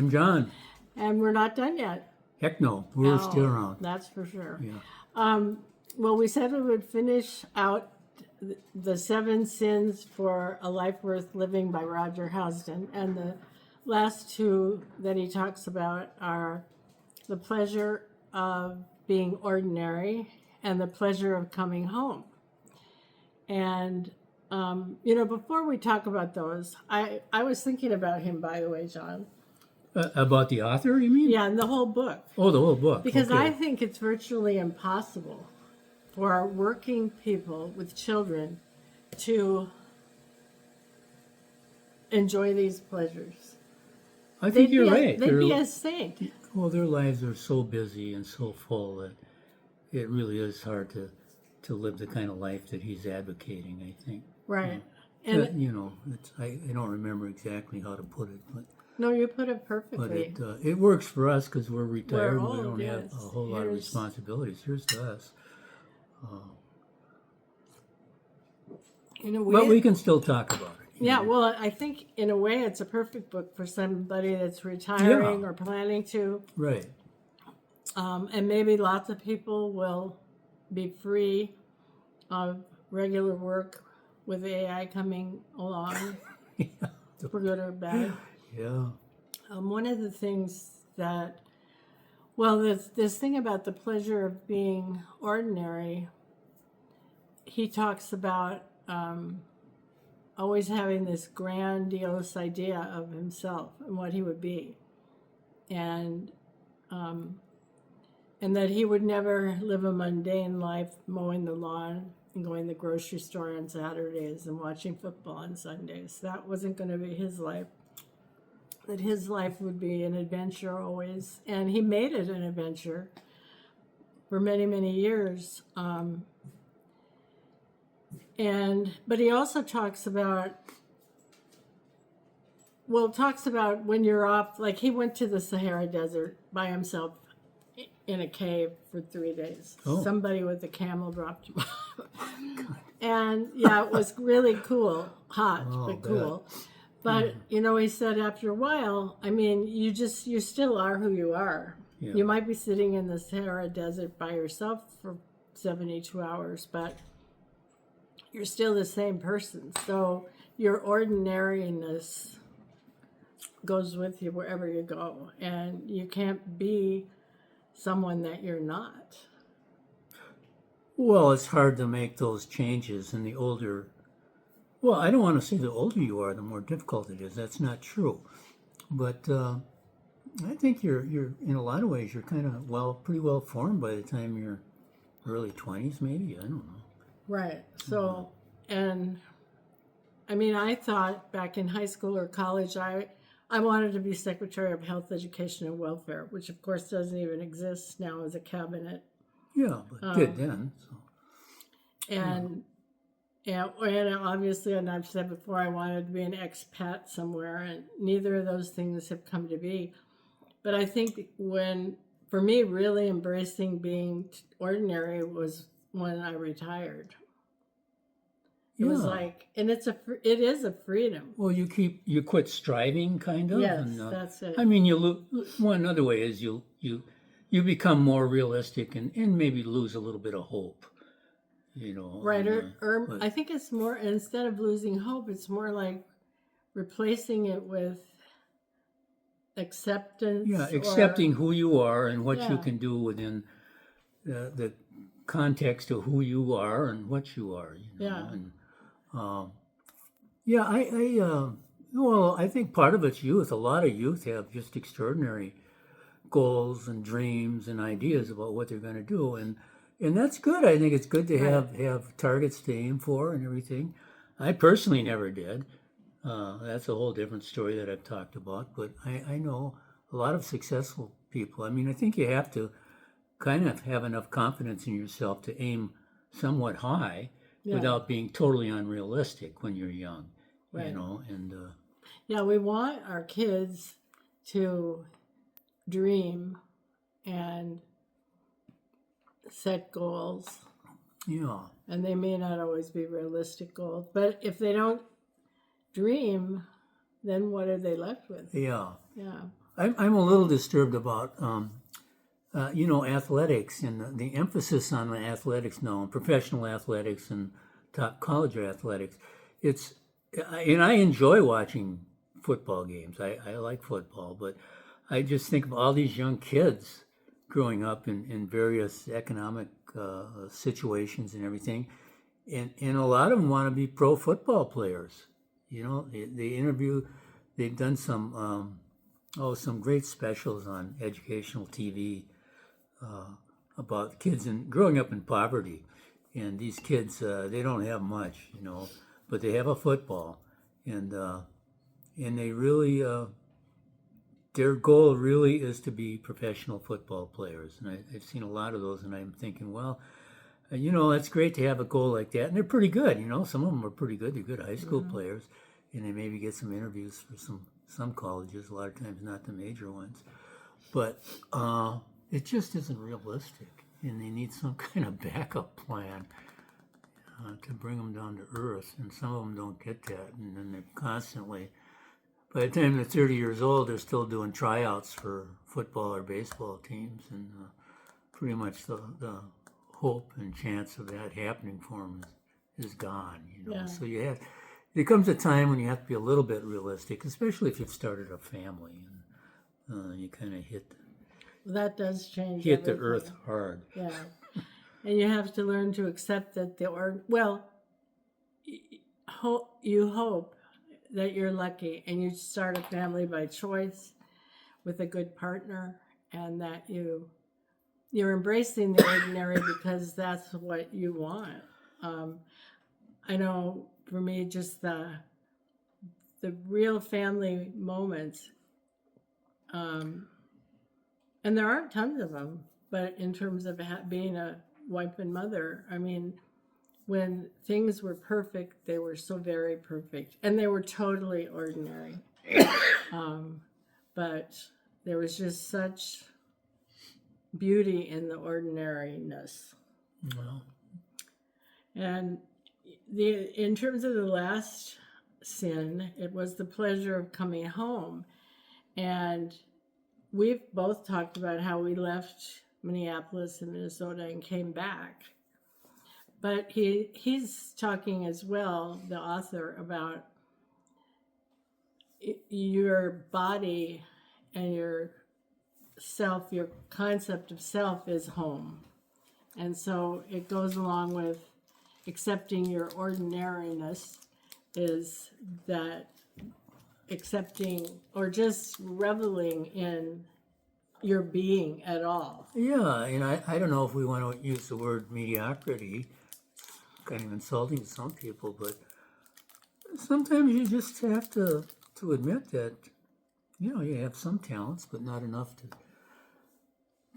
I'm John. And we're not done yet. Heck no, we're still around. That's for sure. Yeah. Well, we said we would finish out the 7 Sins for a Life Worth Living by Roger Housden. And the last 2 that he talks about are the pleasure of being ordinary and the pleasure of coming home. And, before we talk about those, I was thinking about him, by the way, John. About the author, you mean? Yeah, and the whole book. Oh, the whole book. Because okay. I think it's virtually impossible for working people with children to enjoy these pleasures. I think you're right. They'd be a saint. Well, their lives are so busy and so full that it really is hard to live the kind of life that he's advocating, I think. Right. And I don't remember exactly how to put it, but no, you put it perfectly. But it works for us because we're retired and we old, don't have yes. a whole lot of responsibilities. Here's to us. In a way, but we can still talk about it. Yeah, well, I think in a way it's a perfect book for somebody that's retiring or planning to. Right. And maybe lots of people will be free of regular work with AI coming along, for good or bad. Yeah. One of the things that, well, this thing about the pleasure of being ordinary, he talks about always having this grandiose idea of himself and what he would be. And that he would never live a mundane life mowing the lawn and going to the grocery store on Saturdays and watching football on Sundays. That wasn't going to be his life. That his life would be an adventure always. And he made it an adventure for many, many years. But he also talks about when you're off, like he went to the Sahara Desert by himself in a cave for 3 days. Oh. Somebody with a camel dropped him off. And yeah, it was really cool. Hot, but cool. But, he said after a while, I mean, you still are who you are. Yeah. You might be sitting in the Sahara Desert by yourself for 72 hours, but you're still the same person. So your ordinariness goes with you wherever you go. And you can't be someone that you're not. Well, it's hard to make those changes in the older. Well, I don't want to say the older you are, the more difficult it is. That's not true. But I think you're in a lot of ways, you're kind of pretty well formed by the time you're early 20s, maybe. I don't know. Right. So, and I mean, I thought back in high school or college, I wanted to be Secretary of Health, Education, and Welfare, which of course doesn't even exist now as a cabinet. Yeah, but did then. So. And obviously, and I've said before, I wanted to be an expat somewhere, and neither of those things have come to be. But I think for me, really embracing being ordinary was when I retired. It was like, and it is a freedom. Well, you quit striving, kind of. Yes, and, that's it. I mean, one other way is you become more realistic and maybe lose a little bit of hope. Right, or I think it's more, instead of losing hope, it's more like replacing it with acceptance. Yeah, accepting who you are and what you can do within the context of who you are and what you are. And, I think part of it's youth. A lot of youth have just extraordinary goals and dreams and ideas about what they're going to do, and that's good. I think it's good to have targets to aim for and everything. I personally never did. That's a whole different story that I've talked about, but I know a lot of successful people. I mean, I think you have to kind of have enough confidence in yourself to aim somewhat high without being totally unrealistic when you're young, and we want our kids to dream and set goals. Yeah. And they may not always be realistic goals, but if they don't dream, then what are they left with? Yeah. Yeah. I'm a little disturbed about athletics and the emphasis on the athletics now, professional athletics and top college athletics. And I enjoy watching football games. I like football, but I just think of all these young kids growing up in various economic situations and everything, and a lot of them want to be pro football players. They've done some great specials on educational TV about kids growing up in poverty, and these kids they don't have much, but they have a football, and they really their goal really is to be professional football players, and I've seen a lot of those, and I'm thinking, well, that's great to have a goal like that, and they're pretty good, some of them are pretty good. They're good high school players, and they maybe get some interviews for some colleges, a lot of times not the major ones, but it just isn't realistic, and they need some kind of backup plan to bring them down to earth, and some of them don't get that, and then they're constantly, by the time they're 30 years old, they're still doing tryouts for football or baseball teams, and pretty much the hope and chance of that happening for them is gone, Yeah. So there comes a time when you have to be a little bit realistic, especially if you've started a family, and you kind of hit That does change the everything. earth hard. Yeah. And you have to learn to accept that you hope that you're lucky and you start a family by choice with a good partner, and that you're embracing the ordinary because that's what you want. I know for me, just the real family moments, and there aren't tons of them, but in terms of being a wife and mother, I mean, when things were perfect, they were so very perfect, and they were totally ordinary. But there was just such beauty in the ordinariness. Well, And in terms of the last sin, it was the pleasure of coming home. And we've both talked about how we left Minneapolis and Minnesota and came back. But he's talking as well, the author, about your body and your self, your concept of self is home. And so it goes along with accepting your ordinariness, is that accepting or just reveling in your being at all. yeah, and I don't know if we want to use the word mediocrity. It's kind of insulting to some people, but sometimes you just have to admit that, you have some talents, but not enough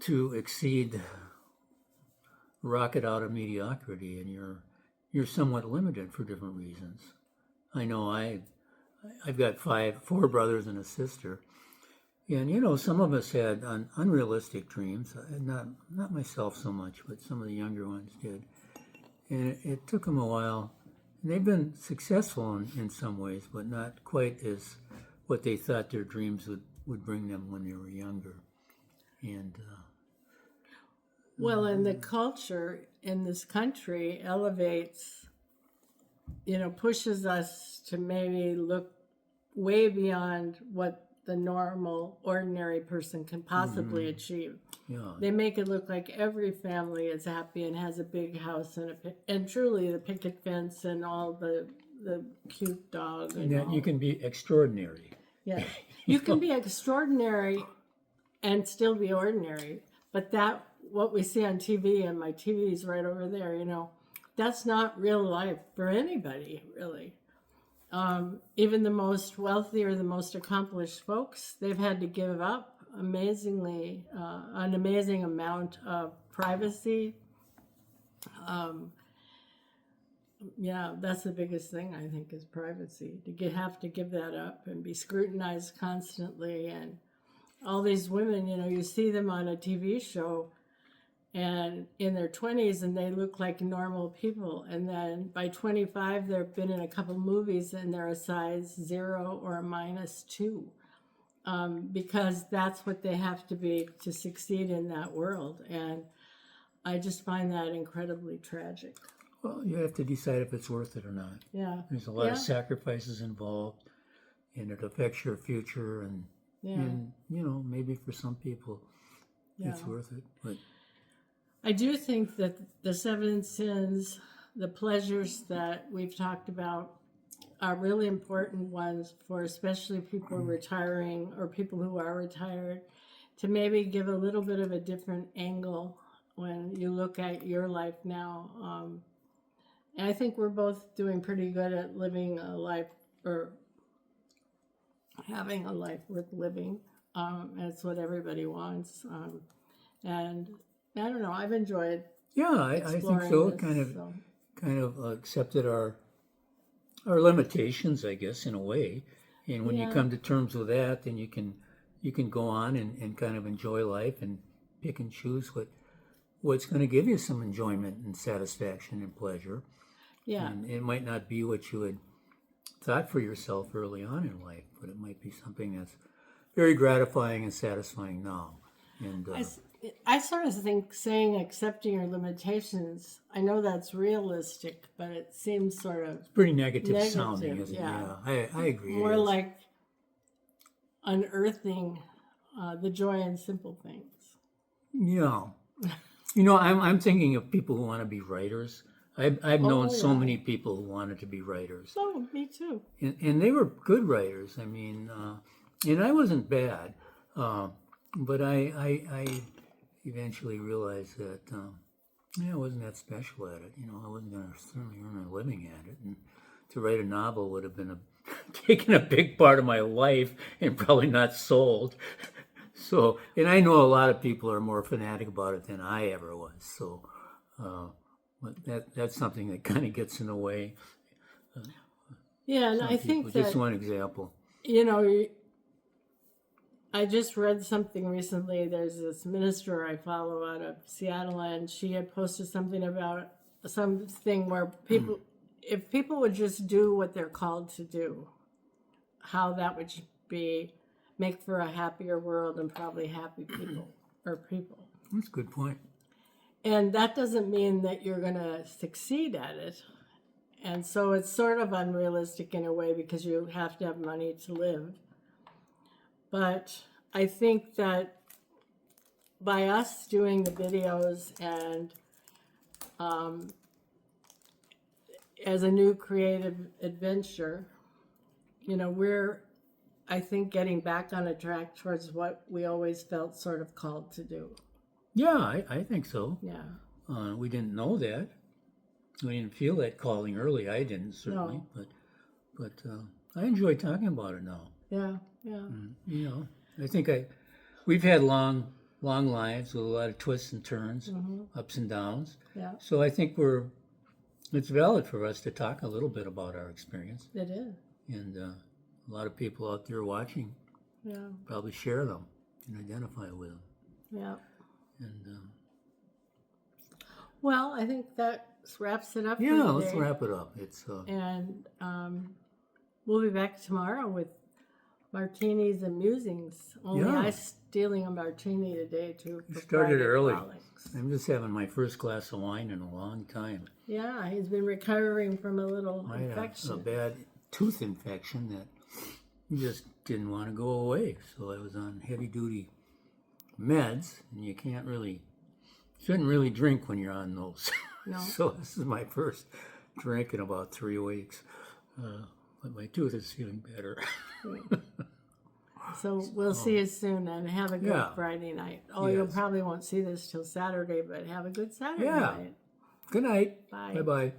to exceed, rocket out of mediocrity, and you're somewhat limited for different reasons. I know I've got four brothers and a sister, and some of us had unrealistic dreams. Not myself so much, but some of the younger ones did, and it took them a while. And they've been successful in some ways, but not quite as what they thought their dreams would bring them when they were younger. And Well, and the culture in this country elevates, pushes us to maybe look way beyond what the normal, ordinary person can possibly achieve. yeah, They make it look like every family is happy and has a big house and truly the picket fence and all the cute dog. and that you can be extraordinary. Yeah, you can be extraordinary and still be ordinary, but what we see on TV, and my TV is right over there, that's not real life for anybody, really. Even the most wealthy or the most accomplished folks, they've had to give up an amazing amount of privacy. Yeah, that's the biggest thing, I think, is privacy. Have to give that up and be scrutinized constantly. And all these women, you see them on a TV show and in their 20s, and they look like normal people. And then by 25, they've been in a couple movies and they're a size 0 or a -2. because that's what they have to be to succeed in that world. And I just find that incredibly tragic. Well, you have to decide if it's worth it or not. Yeah. There's a lot of sacrifices involved, and it affects your future. And maybe for some people, it's worth it. But I do think that the 7 sins, the pleasures that we've talked about, are really important ones for especially people retiring or people who are retired, to maybe give a little bit of a different angle when you look at your life now. And I think we're both doing pretty good at living a life, or having a life worth living. That's what everybody wants. And I don't know, I've enjoyed I think so. this, Kind of accepted our limitations, I guess, in a way. And when you come to terms with that, then you can go on and kind of enjoy life and pick and choose what's going to give you some enjoyment and satisfaction and pleasure. Yeah. And it might not be what you had thought for yourself early on in life, but it might be something that's very gratifying and satisfying now. And I sort of think saying accepting your limitations, I know that's realistic, but it seems sort of pretty negative sounding, isn't it? Yeah. I agree. More like unearthing the joy in simple things. Yeah. I'm thinking of people who want to be writers. I've known so many people who wanted to be writers. Oh, me too. And they were good writers. I mean, and I wasn't bad, but I eventually realized that I wasn't that special at it. I wasn't going to certainly earn a living at it. And to write a novel would have been taken a big part of my life and probably not sold. So, and I know a lot of people are more fanatic about it than I ever was. So, but that's something that kind of gets in the way. And I think that, just one example. I just read something recently. There's this minister I follow out of Seattle, and she had posted something about something where people, if people would just do what they're called to do, how that would make for a happier world and probably happy people. That's a good point. And that doesn't mean that you're going to succeed at it. And so it's sort of unrealistic in a way because you have to have money to live. But I think that by us doing the videos and as a new creative adventure, we're, I think, getting back on a track towards what we always felt sort of called to do. Yeah, I think so. Yeah. We didn't know that. We didn't feel that calling early. I didn't, certainly. No. But I enjoy talking about it now. Yeah. I think we've had long lives with a lot of twists and turns, ups and downs. Yeah. So I think it's valid for us to talk a little bit about our experience. It is. And a lot of people out there watching probably share them and identify with them. Yeah. And well, I think that wraps it up. Yeah, let's wrap it up. It's and we'll be back tomorrow with martinis and musings. Only I'm stealing a martini today too. You started early. I'm just having my first glass of wine in a long time. Yeah, he's been recovering from a little infection. A bad tooth infection that just didn't want to go away. So I was on heavy duty meds, and you shouldn't really drink when you're on those. No. So this is my first drink in about 3 weeks. But my tooth is feeling better. So we'll see you soon, and have a good Friday night. Oh, Yes. you probably won't see this till Saturday, but have a good Saturday night. Good night. Bye. Bye-bye.